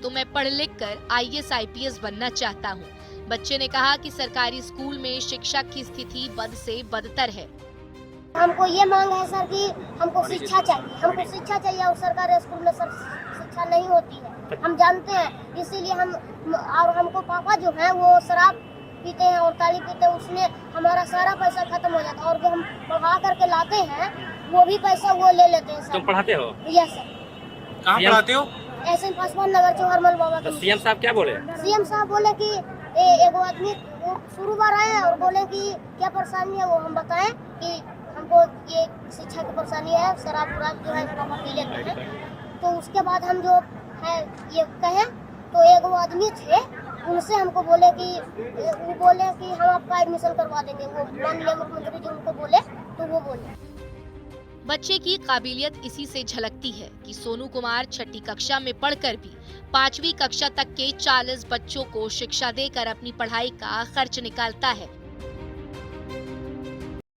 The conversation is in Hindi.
तो मैं पढ़ लिख कर IAS IPS बनना चाहता हूँ। बच्चे ने कहा कि सरकारी स्कूल में शिक्षा की स्थिति बद से बदतर है। हमको ये मांग है सर कि हमको शिक्षा चाहिए और सरकारी स्कूल में सर शिक्षा नहीं होती है, हम जानते हैं। इसीलिए हम और हमको पापा जो है वो शराब पीते हैं और ताली पीते हैं, उसमें हमारा सारा पैसा खत्म हो जाता है और जो हम पढ़ा करके लाते हैं वो भी पैसा वो ले लेते हैं सर। तुम पढ़ाते हो? Yes sir. कहाँ पढ़ाते हो? ऐसे पासवान नगर चौहरमल बाबा। तो सीएम साहब क्या बोले? सीएम साहब बोले कि एगो आदमी शुरू बार आए और बोले कि क्या परेशानी है वो हम बताएं कि हमको ये शिक्षा की परेशानी है, शराब जो है पापा पी लेते हैं। तो उसके बाद हम जो है ये कहें तो एक वो आदमी थे, उनसे हमको बोले कि वो बोले कि हम आपका एडमिशन करवा देंगे। वो माननीय मुख्यमंत्री जी उनको बोले तो वो बोले। बच्चे की काबिलियत इसी से झलकती है कि सोनू कुमार छठी कक्षा में पढ़कर भी 5वीं कक्षा तक के 40 बच्चों को शिक्षा देकर अपनी पढ़ाई का खर्च निकालता है।